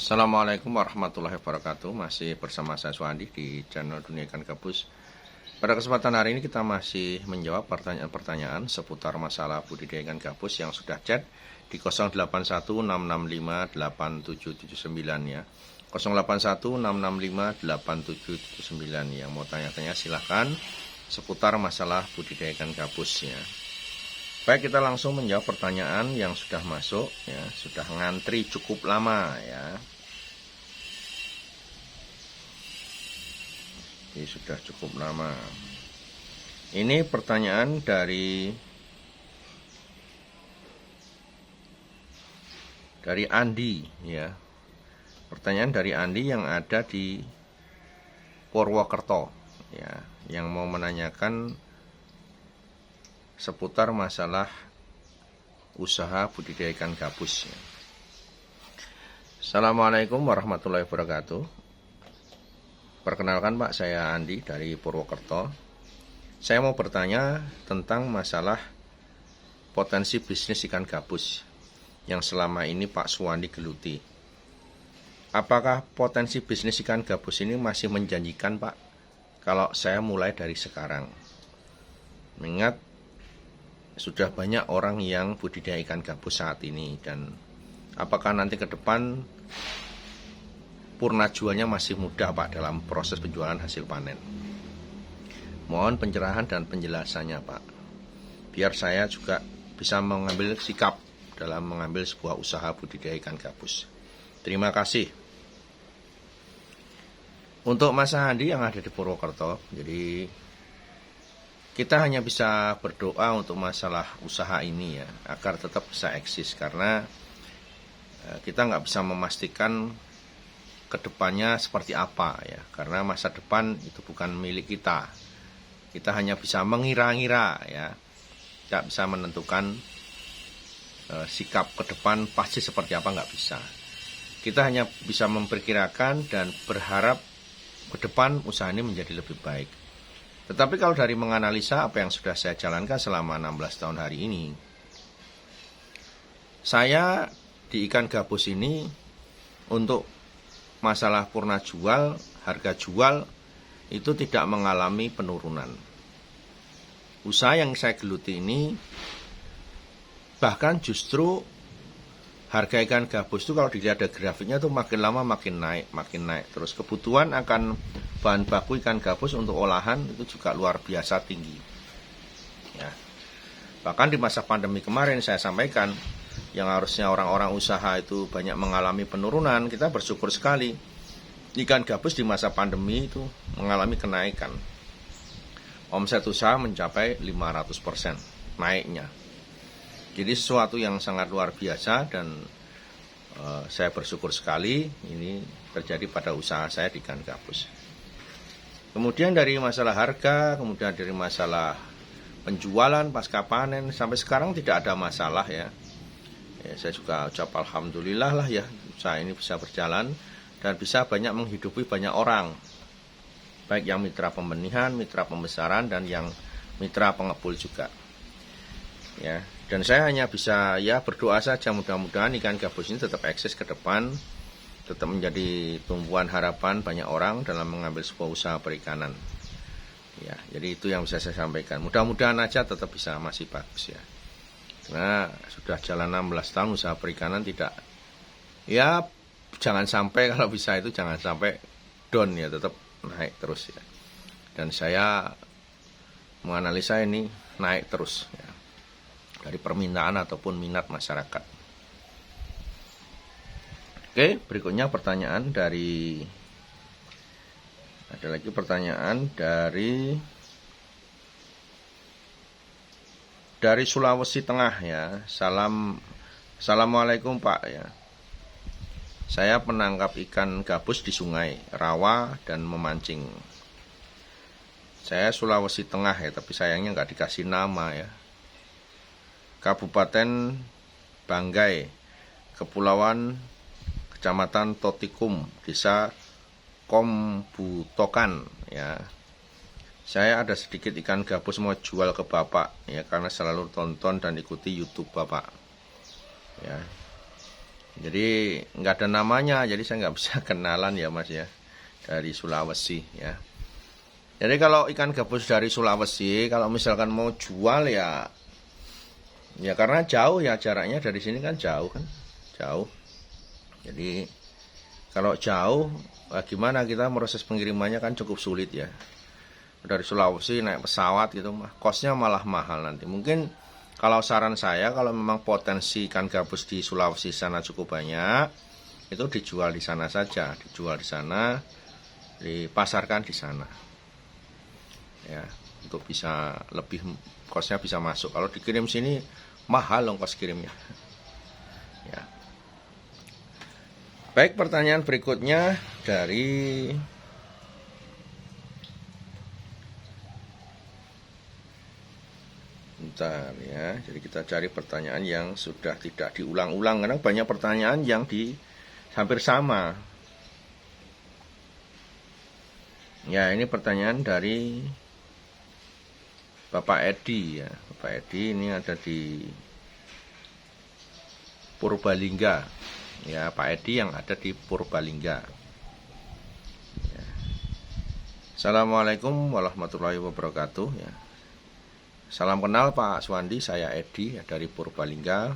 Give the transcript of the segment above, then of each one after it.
Assalamualaikum warahmatullahi wabarakatuh. Masih bersama saya Suandi di channel Dunia Ikan Gabus. Pada kesempatan hari ini kita masih menjawab pertanyaan-pertanyaan seputar masalah budidaya ikan gabus yang sudah chat di 0816658779 ya. 0816658779 yang mau tanya-tanya silahkan seputar masalah budidaya ikan gabus ya. Baik, kita langsung menjawab pertanyaan yang sudah masuk ya, sudah ngantri cukup lama ya. Ini sudah cukup lama. Ini pertanyaan dari Andi ya. Pertanyaan dari Andi yang ada di Purwokerto ya, yang mau menanyakan seputar masalah usaha budidaya ikan gabus. Assalamualaikum warahmatullahi wabarakatuh. Perkenalkan Pak, saya Andi dari Purwokerto. Saya mau bertanya tentang masalah potensi bisnis ikan gabus yang selama ini Pak Suwandi geluti. Apakah potensi bisnis ikan gabus ini masih menjanjikan Pak, kalau saya mulai dari sekarang? Mengingat sudah banyak orang yang budidaya ikan gabus saat ini, dan apakah nanti ke depan purna jualnya masih mudah Pak dalam proses penjualan hasil panen? Mohon pencerahan dan penjelasannya Pak, biar saya juga bisa mengambil sikap dalam mengambil sebuah usaha budidaya ikan gabus. Terima kasih. Untuk Mas Andi yang ada di Purwokerto, jadi kita hanya bisa berdoa untuk masalah usaha ini ya, agar tetap bisa eksis, karena kita nggak bisa memastikan kedepannya seperti apa ya, karena masa depan itu bukan milik kita. Kita hanya bisa mengira-ngira ya, tidak bisa menentukan sikap ke depan pasti seperti apa, nggak bisa. Kita hanya bisa memperkirakan dan berharap ke depan usaha ini menjadi lebih baik. Tetapi kalau dari menganalisa apa yang sudah saya jalankan selama 16 tahun hari ini, saya di ikan gabus ini untuk masalah purna jual, harga jual itu tidak mengalami penurunan. Usaha yang saya geluti ini bahkan justru harga ikan gabus itu kalau dilihat dari grafiknya tuh makin lama makin naik. Terus kebutuhan akan bahan baku ikan gabus untuk olahan itu juga luar biasa tinggi. Ya. Bahkan di masa pandemi kemarin saya sampaikan, yang harusnya orang-orang usaha itu banyak mengalami penurunan, kita bersyukur sekali. Ikan gabus di masa pandemi itu mengalami kenaikan. Omset usaha mencapai 500% naiknya. Jadi sesuatu yang sangat luar biasa, dan saya bersyukur sekali ini terjadi pada usaha saya di ikan gabus. Kemudian dari masalah harga, kemudian dari masalah penjualan pasca panen, sampai sekarang tidak ada masalah ya. Saya juga ucap alhamdulillah lah ya, usaha ini bisa berjalan dan bisa banyak menghidupi banyak orang, baik yang mitra pembenihan, mitra pembesaran, dan yang mitra pengepul juga. Ya, dan saya hanya bisa ya berdoa saja, mudah-mudahan ikan gabus ini tetap eksis ke depan, tetap menjadi tumpuan harapan banyak orang dalam mengambil sebuah usaha perikanan. Ya, jadi itu yang bisa saya sampaikan. Mudah-mudahan aja tetap bisa masih bagus ya. Karena sudah jalan 16 tahun usaha perikanan, tidak ya, jangan sampai, kalau bisa itu jangan sampai down ya, tetap naik terus ya. Dan saya menganalisa ini naik terus ya, dari permintaan ataupun minat masyarakat. Oke, berikutnya pertanyaan dari, ada lagi pertanyaan dari Sulawesi Tengah ya. Assalamualaikum Pak ya. Saya penangkap ikan gabus di sungai, rawa, dan memancing. Saya Sulawesi Tengah ya, tapi sayangnya nggak dikasih nama ya. Kabupaten Banggai, Kepulauan Kecamatan Totikum, Desa Kombutokan ya. Saya ada sedikit ikan gabus mau jual ke Bapak ya, karena selalu tonton dan ikuti YouTube Bapak ya. Jadi nggak ada namanya, jadi saya nggak bisa kenalan ya Mas ya, dari Sulawesi ya. Jadi kalau ikan gabus dari Sulawesi, kalau misalkan mau jual ya karena jauh ya, jaraknya dari sini kan jauh kan, jauh. Jadi kalau jauh, gimana kita proses pengirimannya kan cukup sulit ya. Dari Sulawesi naik pesawat gitu, kosnya malah mahal nanti. Mungkin kalau saran saya, kalau memang potensi ikan gabus di Sulawesi sana cukup banyak, itu dijual di sana saja, dijual di sana, dipasarkan di sana. Ya, untuk bisa lebih kosnya bisa masuk. Kalau dikirim sini mahal ongkos kirimnya. Ya. Baik, pertanyaan berikutnya dari bentar ya. Jadi kita cari pertanyaan yang sudah tidak diulang-ulang, karena banyak pertanyaan yang hampir sama. Ya, ini pertanyaan dari Bapak Edi ya. Bapak Edi ini ada di Purbalingga. Ya, Pak Edi yang ada di Purbalingga. Ya. Assalamualaikum warahmatullahi wabarakatuh ya. Salam kenal Pak Suwandi, saya Edi ya, dari Purbalingga.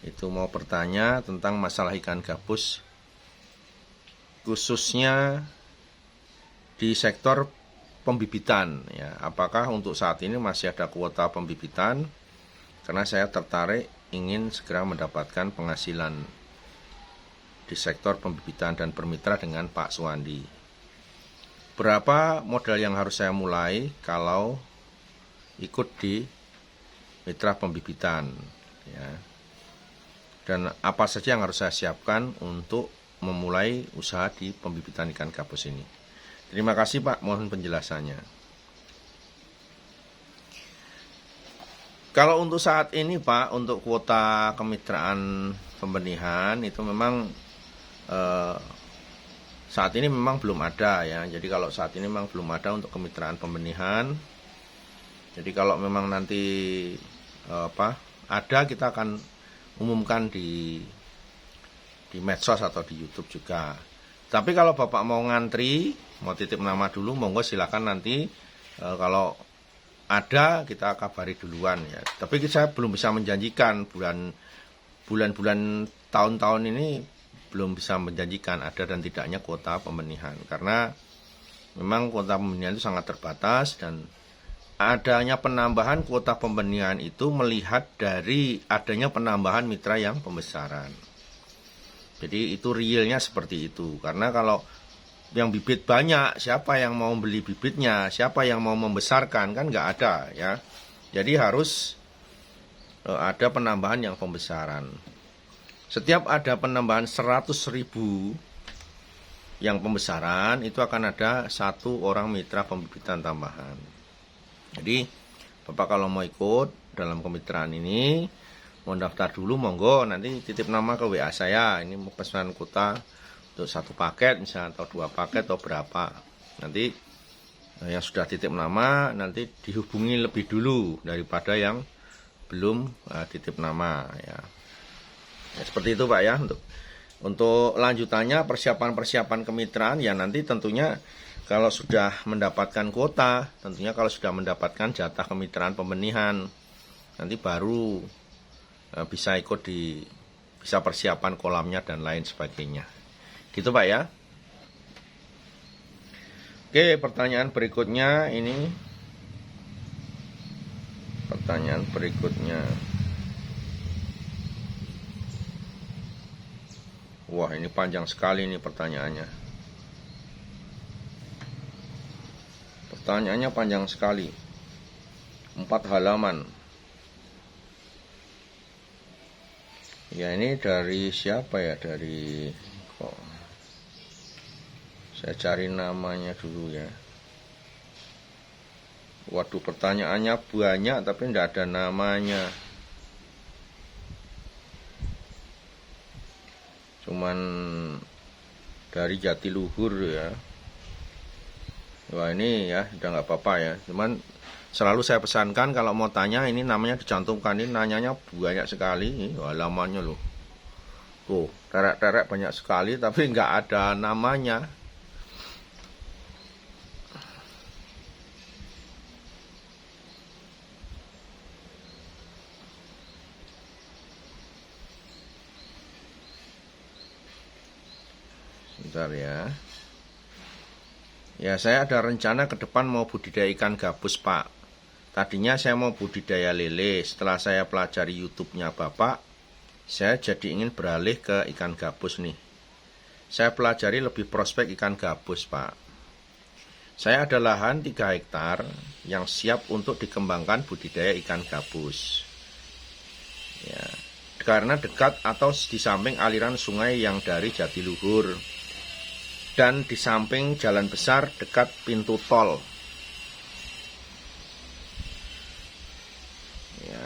Itu mau bertanya tentang masalah ikan gabus, khususnya di sektor pembibitan ya. Apakah untuk saat ini masih ada kuota pembibitan? Karena saya tertarik ingin segera mendapatkan penghasilan di sektor pembibitan dan bermitra dengan Pak Suwandi. Berapa modal yang harus saya mulai kalau ikut di mitra pembibitan ya? Dan apa saja yang harus saya siapkan untuk memulai usaha di pembibitan ikan gabus ini? Terima kasih Pak, mohon penjelasannya. Kalau untuk saat ini Pak, untuk kuota kemitraan pembenihan itu memang saat ini memang belum ada ya. Jadi kalau saat ini memang belum ada untuk kemitraan pembenihan. Jadi kalau memang nanti ada, kita akan umumkan di medsos atau di YouTube juga. Tapi kalau Bapak mau ngantri, mau titip nama dulu, monggo silakan nanti. Kalau ada kita kabari duluan ya. Tapi saya belum bisa menjanjikan bulan-bulan tahun-tahun ini belum bisa menjanjikan ada dan tidaknya kuota pembenihan, karena memang kuota pembenihan itu sangat terbatas, dan adanya penambahan kuota pembenihan itu melihat dari adanya penambahan mitra yang pembesaran. Jadi itu realnya seperti itu. Karena kalau yang bibit banyak, siapa yang mau beli bibitnya, siapa yang mau membesarkan, kan nggak ada ya. Jadi harus ada penambahan yang pembesaran. Setiap ada penambahan 100.000 yang pembesaran, itu akan ada 1 orang mitra pembibitan tambahan. Jadi Bapak kalau mau ikut dalam kemitraan ini, mau daftar dulu monggo, nanti titip nama ke WA saya. Ini mau pesanan kuota untuk 1 paket misalnya, atau 2 paket atau berapa. Nanti yang sudah titip nama nanti dihubungi lebih dulu daripada yang belum titip nama ya. Ya seperti itu Pak ya. Untuk lanjutannya persiapan kemitraan ya, nanti tentunya kalau sudah mendapatkan kuota, tentunya kalau sudah mendapatkan jatah kemitraan pembenihan, nanti baru bisa ikut bisa persiapan kolamnya dan lain sebagainya. Gitu Pak ya. Oke, pertanyaan berikutnya ini. Pertanyaan berikutnya. Wah, ini panjang sekali nih pertanyaannya. Pertanyaannya panjang sekali. 4 halaman. Ya ini dari siapa ya? Saya cari namanya dulu ya. Waduh, pertanyaannya banyak tapi tidak ada namanya. Cuman dari Jatiluhur ya. Wah ini ya udah nggak apa-apa ya. Cuman selalu saya pesankan kalau mau tanya ini namanya dicantumkan, ini nanyanya banyak sekali. Ini halamannya loh. Tuh, terek-terek banyak sekali tapi nggak ada namanya. Bentar ya. Ya, saya ada rencana ke depan mau budidaya ikan gabus, Pak. Tadinya saya mau budidaya lele. Setelah saya pelajari YouTube-nya Bapak, saya jadi ingin beralih ke ikan gabus nih. Saya pelajari lebih prospek ikan gabus, Pak. Saya ada lahan 3 hektar yang siap untuk dikembangkan budidaya ikan gabus. Ya, karena dekat atau di samping aliran sungai yang dari Jatiluhur. Dan di samping jalan besar dekat pintu tol. Ya.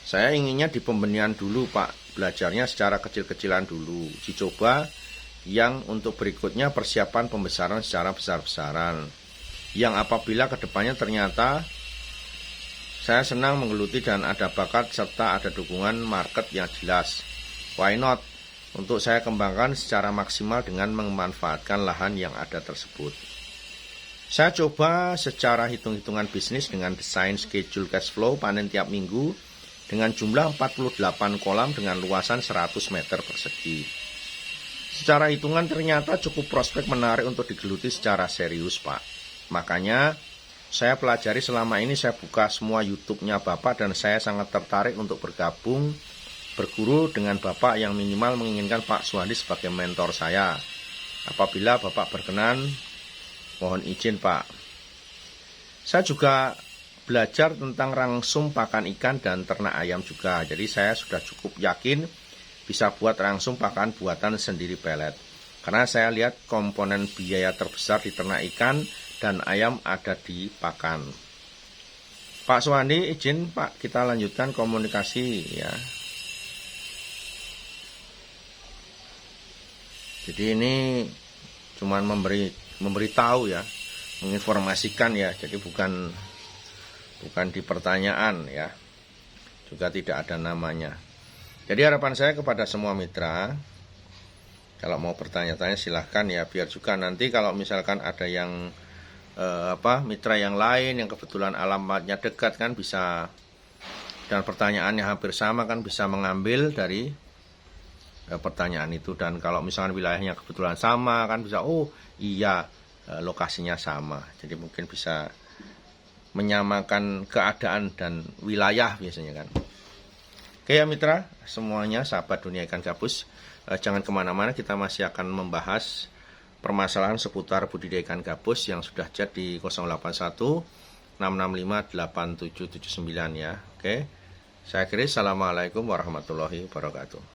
Saya inginnya di pembenihan dulu, Pak. Belajarnya secara kecil-kecilan dulu. Dicoba yang untuk berikutnya persiapan pembesaran secara besar-besaran. Yang apabila kedepannya ternyata saya senang menggeluti dan ada bakat serta ada dukungan market yang jelas. Why not? Untuk saya kembangkan secara maksimal dengan memanfaatkan lahan yang ada tersebut. Saya coba secara hitung-hitungan bisnis dengan desain schedule cash flow panen tiap minggu dengan jumlah 48 kolam dengan luasan 100 meter persegi. Secara hitungan ternyata cukup prospek menarik untuk digeluti secara serius, Pak. Makanya saya pelajari selama ini, saya buka semua YouTube-nya Bapak dan saya sangat tertarik untuk bergabung berguru dengan Bapak yang minimal menginginkan Pak Suhandi sebagai mentor saya. Apabila Bapak berkenan, mohon izin Pak. Saya juga belajar tentang rangsum pakan ikan dan ternak ayam juga. Jadi saya sudah cukup yakin bisa buat rangsum pakan buatan sendiri pelet. Karena saya lihat komponen biaya terbesar di ternak ikan dan ayam ada di pakan. Pak Suhandi izin Pak, kita lanjutkan komunikasi ya. Jadi ini cuman memberitahu ya, menginformasikan ya. Jadi bukan di pertanyaan ya. Juga tidak ada namanya. Jadi harapan saya kepada semua mitra, kalau mau bertanya-tanya silahkan ya, biar juga nanti kalau misalkan ada yang mitra yang lain yang kebetulan alamatnya dekat kan bisa, dan pertanyaannya hampir sama kan bisa mengambil dari pertanyaan itu. Dan kalau misalkan wilayahnya kebetulan sama kan bisa, oh iya lokasinya sama. Jadi mungkin bisa menyamakan keadaan dan wilayah biasanya kan. Oke ya mitra semuanya, sahabat dunia ikan gabus, jangan kemana-mana, kita masih akan membahas permasalahan seputar budidaya ikan gabus yang sudah chat di 081 665 8779 ya. Oke, saya kira assalamualaikum warahmatullahi wabarakatuh.